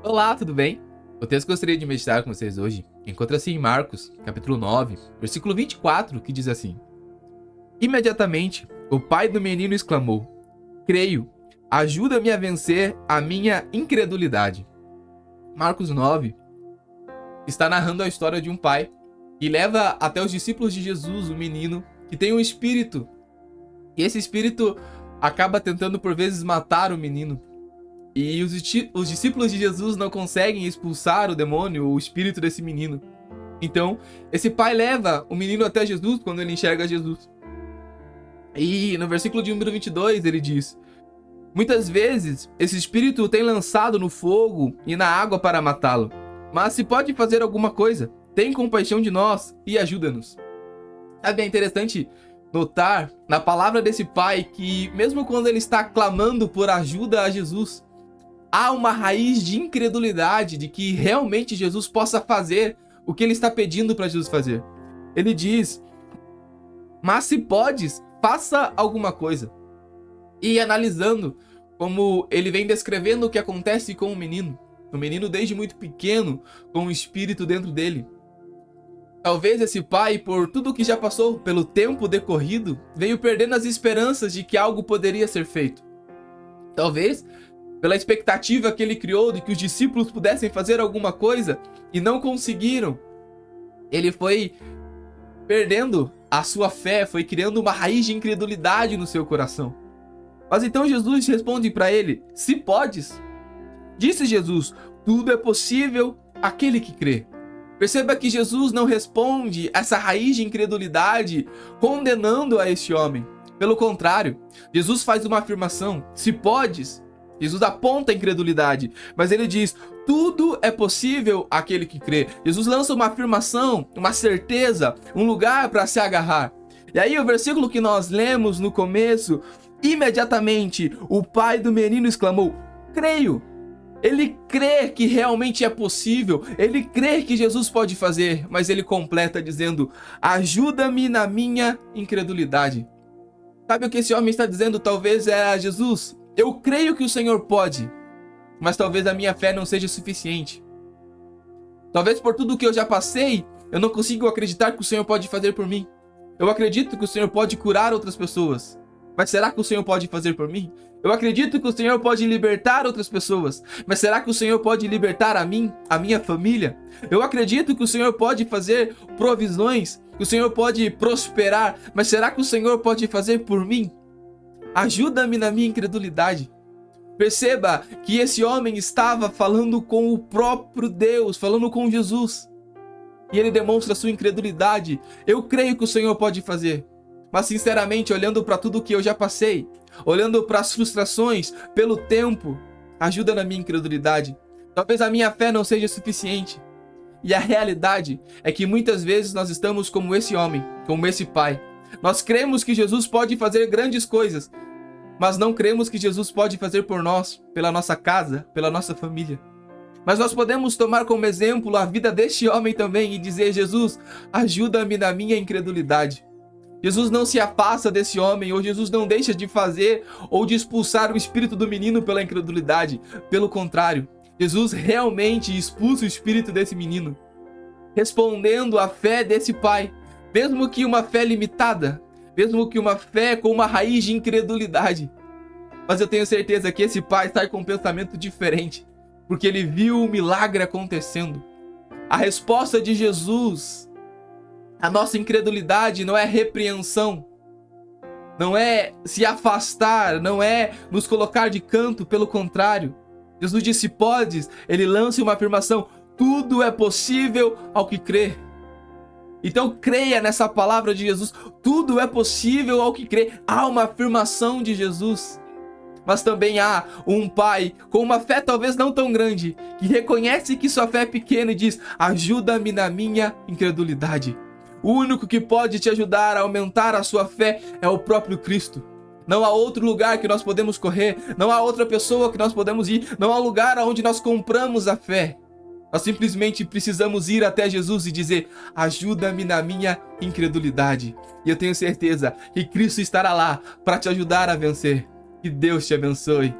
Olá, tudo bem? O texto que eu gostaria de meditar com vocês hoje encontra-se em Marcos, capítulo 9, versículo 24, que diz assim: Imediatamente, o pai do menino exclamou: Creio, ajuda-me a vencer a minha incredulidade. Marcos 9 está narrando a história de um pai que leva até os discípulos de Jesus um menino que tem um espírito. E esse espírito acaba tentando por vezes matar o menino. E os discípulos de Jesus não conseguem expulsar o demônio, o espírito desse menino. Então, esse pai leva o menino até Jesus quando ele enxerga Jesus. E no versículo de número 22 ele diz: Muitas vezes esse espírito tem lançado no fogo e na água para matá-lo. Mas se pode fazer alguma coisa, tem compaixão de nós e ajuda-nos. Sabe, é interessante notar na palavra desse pai que mesmo quando ele está clamando por ajuda a Jesus, há uma raiz de incredulidade de que realmente Jesus possa fazer o que ele está pedindo para Jesus fazer. Ele diz: mas se podes, faça alguma coisa. E analisando como ele vem descrevendo o que acontece com o menino desde muito pequeno, com o espírito dentro dele. Talvez esse pai, por tudo que já passou, pelo tempo decorrido, veio perdendo as esperanças de que algo poderia ser feito. Talvez pela expectativa que ele criou de que os discípulos pudessem fazer alguma coisa e não conseguiram. Ele foi perdendo a sua fé, foi criando uma raiz de incredulidade no seu coração. Mas então Jesus responde para ele: se podes. Disse Jesus: tudo é possível àquele que crê. Perceba que Jesus não responde essa raiz de incredulidade condenando a este homem. Pelo contrário, Jesus faz uma afirmação: se podes. Jesus aponta a incredulidade, mas ele diz: tudo é possível àquele que crê. Jesus lança uma afirmação, uma certeza, um lugar para se agarrar. E aí o versículo que nós lemos no começo: imediatamente o pai do menino exclamou: creio. Ele crê que realmente é possível, ele crê que Jesus pode fazer, mas ele completa dizendo: ajuda-me na minha incredulidade. Sabe o que esse homem está dizendo? Talvez é a Jesus: eu creio que o Senhor pode, mas talvez a minha fé não seja suficiente. Talvez por tudo que eu já passei, eu não consigo acreditar que o Senhor pode fazer por mim. Eu acredito que o Senhor pode curar outras pessoas, mas será que o Senhor pode fazer por mim? Eu acredito que o Senhor pode libertar outras pessoas, mas será que o Senhor pode libertar a mim, a minha família? Eu acredito que o Senhor pode fazer provisões, que o Senhor pode prosperar, mas será que o Senhor pode fazer por mim? Ajuda-me na minha incredulidade. Perceba que esse homem estava falando com o próprio Deus, falando com Jesus. E ele demonstra sua incredulidade. Eu creio que o Senhor pode fazer. Mas sinceramente, olhando para tudo que eu já passei, olhando para as frustrações, pelo tempo, ajuda na minha incredulidade. Talvez a minha fé não seja suficiente. E a realidade é que muitas vezes nós estamos como esse homem, como esse pai. Nós cremos que Jesus pode fazer grandes coisas, mas não cremos que Jesus pode fazer por nós, pela nossa casa, pela nossa família. Mas nós podemos tomar como exemplo a vida deste homem também e dizer: Jesus, ajuda-me na minha incredulidade. Jesus não se afasta desse homem, ou Jesus não deixa de fazer ou de expulsar o espírito do menino pela incredulidade. Pelo contrário, Jesus realmente expulsa o espírito desse menino, respondendo à fé desse pai, mesmo que uma fé limitada, mesmo que uma fé com uma raiz de incredulidade. Mas eu tenho certeza que esse pai sai com um pensamento diferente, porque ele viu o milagre acontecendo. A resposta de Jesus, a nossa incredulidade não é repreensão, não é se afastar, não é nos colocar de canto, pelo contrário. Jesus disse: podes, ele lança uma afirmação: tudo é possível ao que crê. Então creia nessa palavra de Jesus, tudo é possível ao que crê. Há uma afirmação de Jesus. Mas também há um pai com uma fé talvez não tão grande, que reconhece que sua fé é pequena e diz: ajuda-me na minha incredulidade. O único que pode te ajudar a aumentar a sua fé é o próprio Cristo. Não há outro lugar que nós podemos correr, não há outra pessoa que nós podemos ir, não há lugar onde nós compramos a fé. Nós simplesmente precisamos ir até Jesus e dizer: ajuda-me na minha incredulidade. E eu tenho certeza que Cristo estará lá para te ajudar a vencer. Que Deus te abençoe.